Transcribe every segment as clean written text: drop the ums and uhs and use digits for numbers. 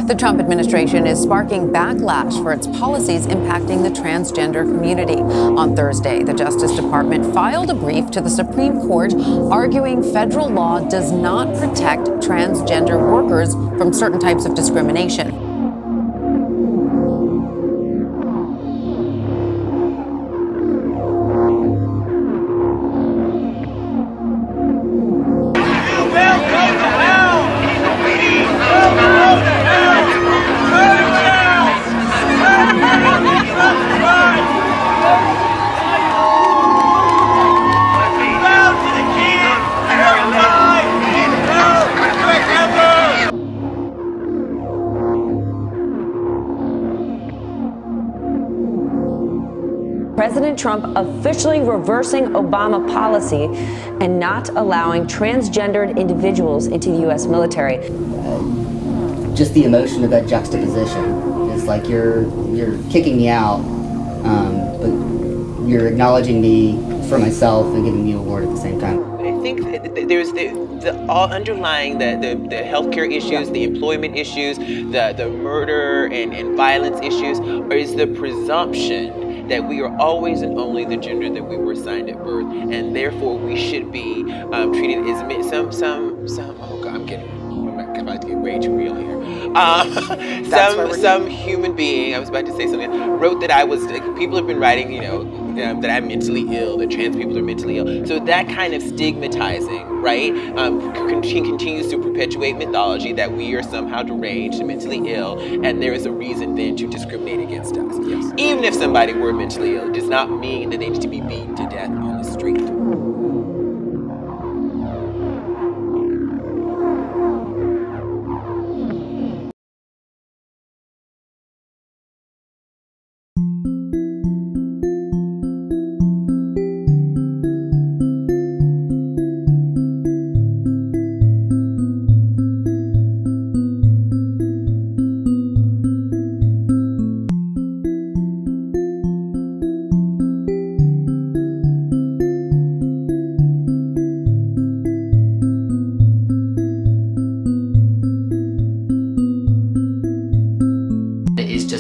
The Trump administration is sparking backlash for its policies impacting the transgender community. On Thursday, the Justice Department filed a brief to the Supreme Court arguing federal law does not protect transgender workers from certain types of discrimination. President Trump officially reversing Obama policy and not allowing transgendered individuals into the U.S. military. Just the emotion of that juxtaposition is like you're kicking me out, but you're acknowledging me for myself and giving me an award at the same time. I think there's all underlying the healthcare issues, the employment issues, the murder and violence issues, is the presumption that we are always and only the gender that we were assigned at birth, and therefore we should be treated as oh God, I'm about to get way too real here. Some human being, I was about to say something, wrote that I was, people have been writing, you know, that I'm mentally ill, that trans people are mentally ill. So that kind of stigmatizing, right, continues to perpetuate mythology that we are somehow deranged and mentally ill, and there is a reason then to discriminate against us. Yes. Even if somebody were mentally ill, it does not mean that they need to be beaten to death on the street.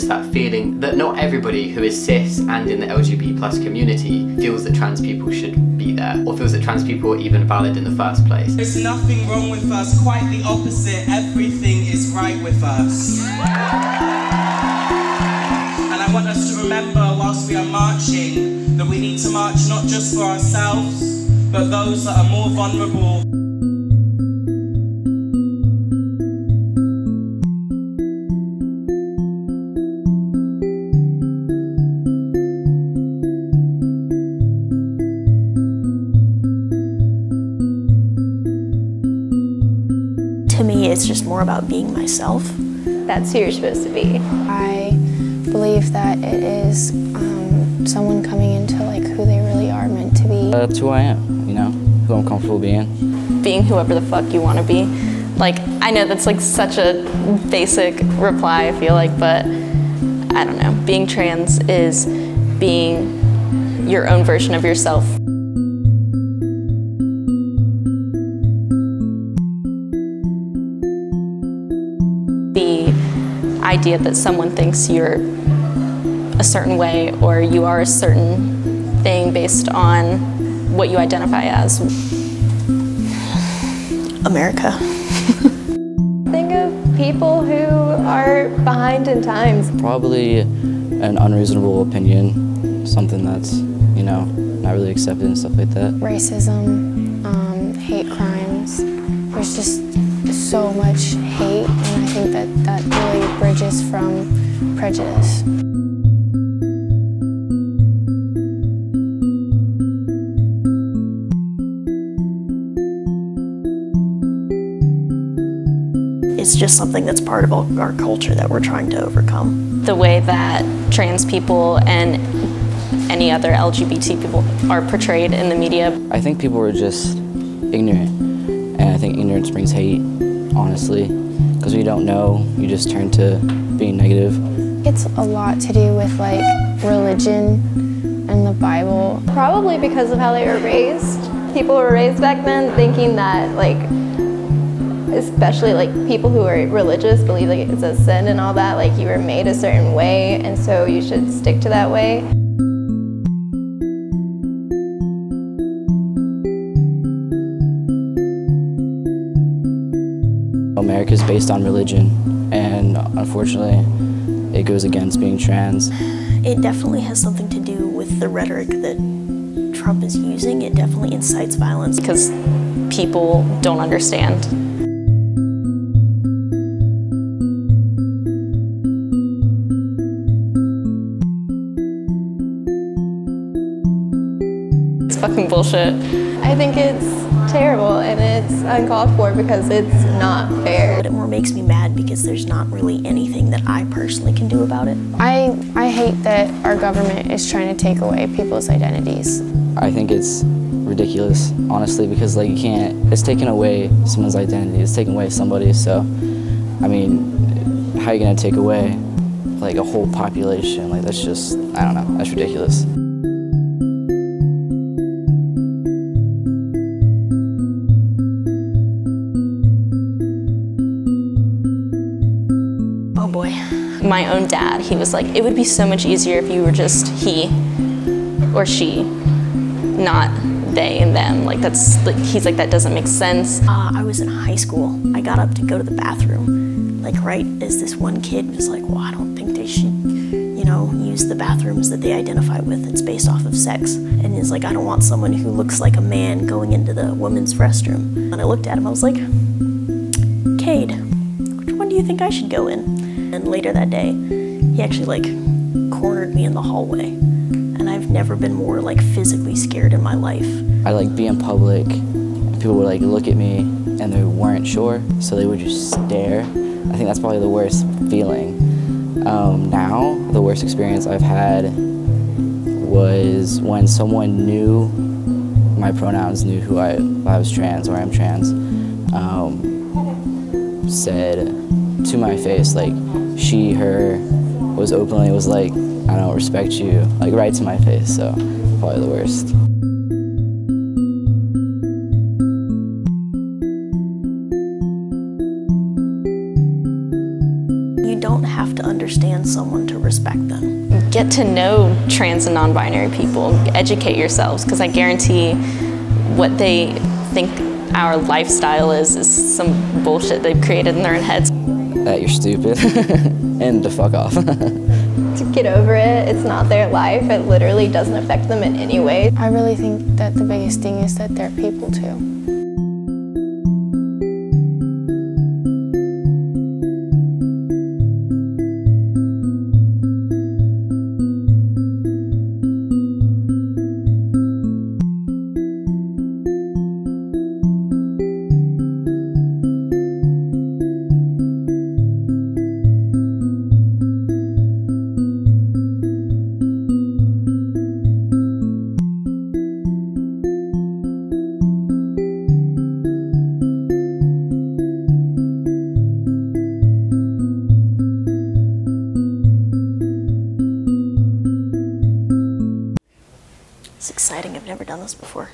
That feeling that not everybody who is cis and in the LGBT+ community feels that trans people should be there, or feels that trans people are even valid in the first place. There's nothing wrong with us, quite the opposite, everything is right with us. And I want us to remember whilst we are marching that we need to march not just for ourselves, but those that are more vulnerable. To me, it's just more about being myself. That's who you're supposed to be. I believe that it is someone coming into like who they really are meant to be. That's who I am, you know, who I'm comfortable being. Being whoever the fuck you want to be. Like, I know that's like such a basic reply, I feel like, but I don't know. Being trans is being your own version of yourself. The idea that someone thinks you're a certain way or you are a certain thing based on what you identify as. America. Think of people who are behind in times. Probably an unreasonable opinion, something that's, you know, not really accepted and stuff like that. Racism, hate crimes. There's just so much hate, and I think that really bridges from prejudice. It's just something that's part of our culture that we're trying to overcome. The way that trans people and any other LGBT people are portrayed in the media. I think people are just ignorant, and I think ignorance brings hate, honestly, because when you don't know, you just turn to being negative. It's a lot to do with like religion and the Bible. Probably because of how they were raised. People were raised back then thinking that like especially like people who are religious believe like it's a sin and all that, like you were made a certain way and so you should stick to that way. America's based on religion, and unfortunately it goes against being trans. It definitely has something to do with the rhetoric that Trump is using. It definitely incites violence. Because people don't understand. It's fucking bullshit. I think it's terrible and it's uncalled for because it's not fair. It more makes me mad because there's not really anything that I personally can do about it. I hate that our government is trying to take away people's identities. I think it's ridiculous, honestly, because like it's taking away someone's identity, it's taking away somebody, so, I mean, how are you gonna take away like a whole population? Like that's just, I don't know, that's ridiculous. Oh boy. My own dad, he was like, it would be so much easier if you were just he or she, not they and them. Like that's, like, he's like, that doesn't make sense. I was in high school. I got up to go to the bathroom, like right as this one kid was like, well, I don't think they should, you know, use the bathrooms that they identify with. It's based off of sex. And he's like, I don't want someone who looks like a man going into the women's restroom. And I looked at him, I was like, Cade, which one do you think I should go in? And later that day, he actually like cornered me in the hallway. And I've never been more like physically scared in my life. I'd like be in public, and people would like look at me and they weren't sure, so they would just stare. I think that's probably the worst feeling. Now, the worst experience I've had was when someone knew my pronouns, knew who I was trans or I'm trans, said to my face, like, she, her, was openly, was like, I don't respect you, like right to my face, so probably the worst. You don't have to understand someone to respect them. Get to know trans and non-binary people, educate yourselves, because I guarantee what they think our lifestyle is some bullshit they've created in their own heads. That you're stupid, and to fuck off. To get over it, it's not their life, it literally doesn't affect them in any way. I really think that the biggest thing is that they're people too. It's exciting, I've never done this before.